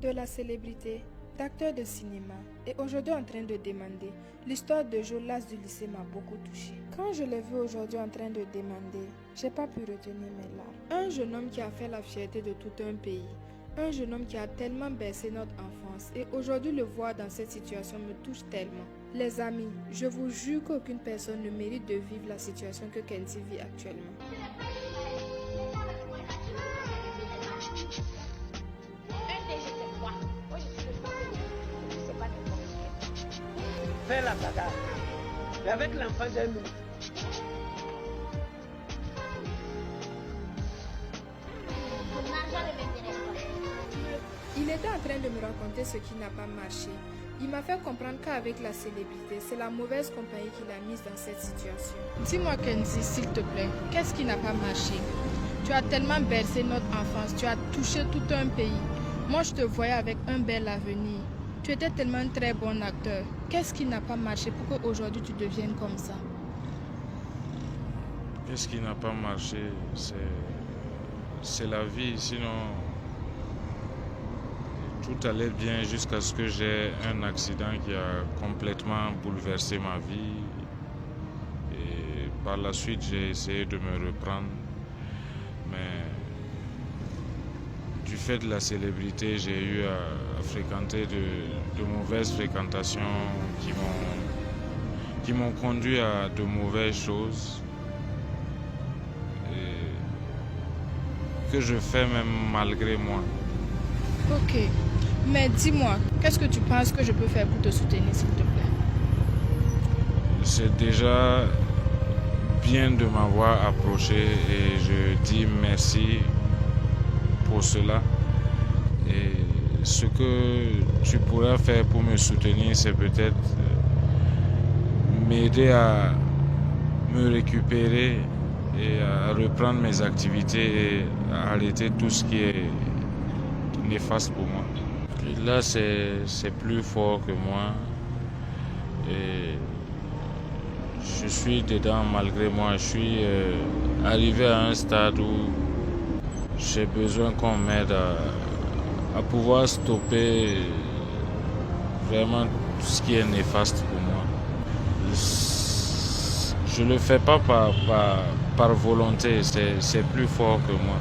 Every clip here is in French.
de la célébrité, d'acteurs de cinéma, et aujourd'hui en train de demander. L'histoire de Jolas du lycée m'a beaucoup touchée. Quand je l'ai vu aujourd'hui en train de demander, j'ai pas pu retenir mes larmes. Un jeune homme qui a fait la fierté de tout un pays. Un jeune homme qui a tellement bercé notre enfance et aujourd'hui le voir dans cette situation me touche tellement. Les amis, je vous jure qu'aucune personne ne mérite de vivre la situation que Kenzie vit actuellement. Fais la bagarre. Et avec l'enfant d'un nous. Il était en train de me raconter ce qui n'a pas marché. Il m'a fait comprendre qu'avec la célébrité, c'est la mauvaise compagnie qui l'a mise dans cette situation. Dis-moi Kenzie, s'il te plaît, qu'est-ce qui n'a pas marché? Tu as tellement bercé notre enfance, tu as touché tout un pays. Moi, je te voyais avec un bel avenir. Tu étais tellement un très bon acteur. Qu'est-ce qui n'a pas marché pour qu'aujourd'hui tu deviennes comme ça? Qu'est-ce qui n'a pas marché? C'est la vie, sinon tout allait bien jusqu'à ce que j'ai un accident qui a complètement bouleversé ma vie. Et par la suite, j'ai essayé de me reprendre. Mais du fait de la célébrité, j'ai eu à fréquenter de mauvaises fréquentations qui m'ont conduit à de mauvaises choses. Et que je fais même malgré moi. Ok, mais dis-moi, qu'est-ce que tu penses que je peux faire pour te soutenir, s'il te plaît? C'est déjà bien de m'avoir approché et je dis merci pour cela. Et ce que tu pourras faire pour me soutenir, c'est peut-être m'aider à me récupérer et à reprendre mes activités et à arrêter tout ce qui est néfaste pour moi. Et là, c'est plus fort que moi et je suis dedans malgré moi. Je suis arrivé à un stade où j'ai besoin qu'on m'aide à pouvoir stopper vraiment tout ce qui est néfaste pour moi. Je ne le fais pas par volonté, c'est plus fort que moi.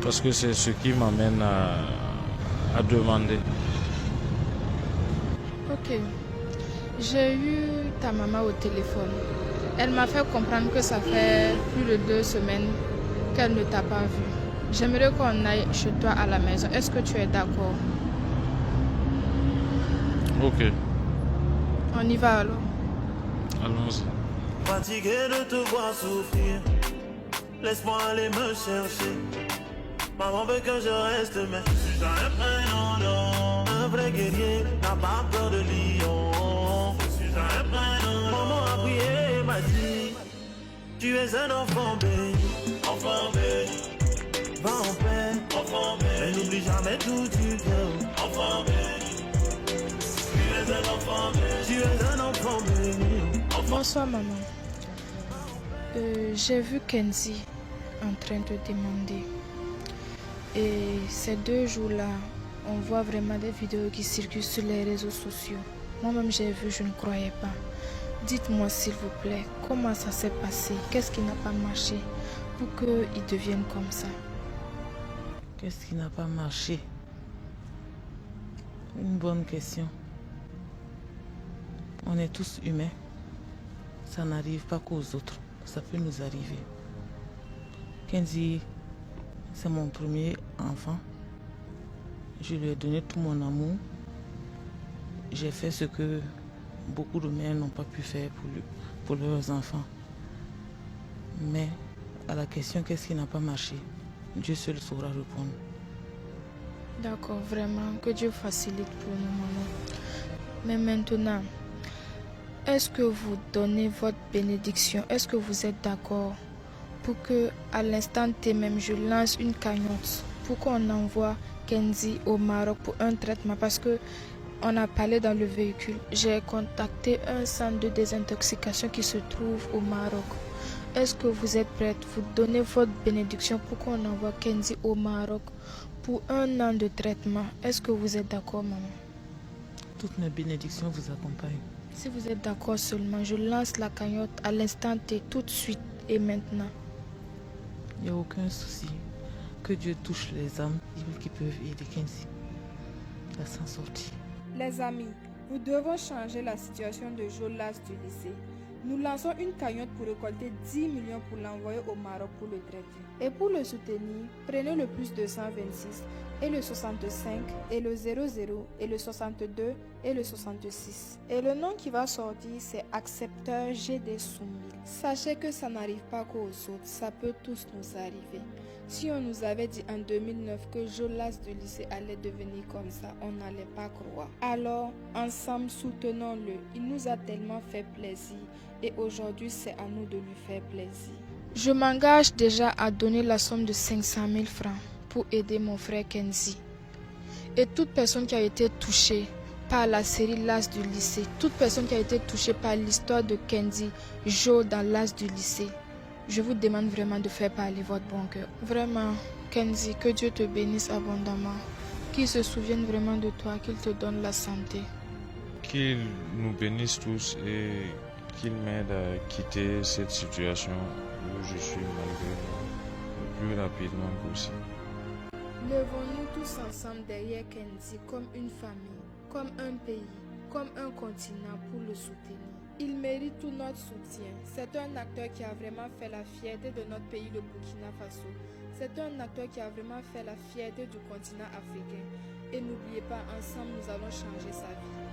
Parce que c'est ce qui m'amène à demander. Ok. J'ai eu ta maman au téléphone. Elle m'a fait comprendre que ça fait plus de 2 semaines qu'elle ne t'a pas vu. J'aimerais qu'on aille chez toi à la maison. Est-ce que tu es d'accord? Ok. On y va alors. Allons-y. Fatigué de te voir souffrir, laisse-moi aller me chercher. Maman veut que je reste, mais je suis un prêt, non. Un vrai guerrier n'a pas peur de lion. Je suis un prêt, non. Maman a prié et m'a dit, tu es un enfant béni. Enfant béni. Va en paix. Enfant béni. Mais n'oublie jamais tout du cœur. Enfant béni. Tu es un enfant béni. Tu es un enfant béni. Bonsoir maman. J'ai vu Kenzie en train de demander. Et ces 2 jours-là, on voit vraiment des vidéos qui circulent sur les réseaux sociaux. Moi-même j'ai vu, je ne croyais pas. Dites-moi s'il vous plaît, comment ça s'est passé? Qu'est-ce qui n'a pas marché pour qu'ils deviennent comme ça? Qu'est-ce qui n'a pas marché? Une bonne question. On est tous humains. Ça n'arrive pas qu'aux autres. Ça peut nous arriver. Kenzie, c'est mon premier enfant. Je lui ai donné tout mon amour. J'ai fait ce que beaucoup de mères n'ont pas pu faire pour leurs enfants. Mais à la question qu'est-ce qui n'a pas marché, Dieu seul saura répondre. D'accord, vraiment, que Dieu facilite pour nous, maman. Mais maintenant, est-ce que vous donnez votre bénédiction? Est-ce que vous êtes d'accord pour que, à l'instant T même, je lance une cagnotte pour qu'on envoie Kenzie au Maroc pour un traitement? Parce que on a parlé dans le véhicule. J'ai contacté un centre de désintoxication qui se trouve au Maroc. Est-ce que vous êtes prête? Vous donnez votre bénédiction pour qu'on envoie Kenzie au Maroc pour 1 an de traitement. Est-ce que vous êtes d'accord, maman? Toutes mes bénédictions vous accompagnent. Si vous êtes d'accord seulement, je lance la cagnotte à l'instant T, tout de suite et maintenant. Il n'y a aucun souci. Que Dieu touche les âmes qui peuvent aider Kenzie à s'en sortir. Les amis, nous devons changer la situation de Jolas du lycée. Nous lançons une cagnotte pour récolter 10 millions pour l'envoyer au Maroc pour le traiter. Et pour le soutenir, prenez le plus 226 et le 65 et le 00 et le 62 et le 66. Et le nom qui va sortir, c'est Accepteur GD Soumil. Sachez que ça n'arrive pas qu'aux autres, ça peut tous nous arriver. Si on nous avait dit en 2009 que Jolas du lycée allait devenir comme ça, on n'allait pas croire. Alors, ensemble, soutenons-le. Il nous a tellement fait plaisir et aujourd'hui, c'est à nous de lui faire plaisir. Je m'engage déjà à donner la somme de 500 000 francs pour aider mon frère Kenzie. Et toute personne qui a été touchée par la série L'As du lycée, toute personne qui a été touchée par l'histoire de Kenzie, Jo dans L'As du lycée, je vous demande vraiment de faire parler votre bon cœur. Vraiment, Kenzie, que Dieu te bénisse abondamment, qu'il se souvienne vraiment de toi, qu'il te donne la santé. Qu'il nous bénisse tous et qu'il m'aide à quitter cette situation où je suis malgré moi le plus rapidement possible. Levons-nous tous ensemble derrière Kenzie comme une famille, comme un pays, comme un continent pour le soutenir. Il mérite tout notre soutien. C'est un acteur qui a vraiment fait la fierté de notre pays, le Burkina Faso. C'est un acteur qui a vraiment fait la fierté du continent africain. Et n'oubliez pas, ensemble, nous allons changer sa vie.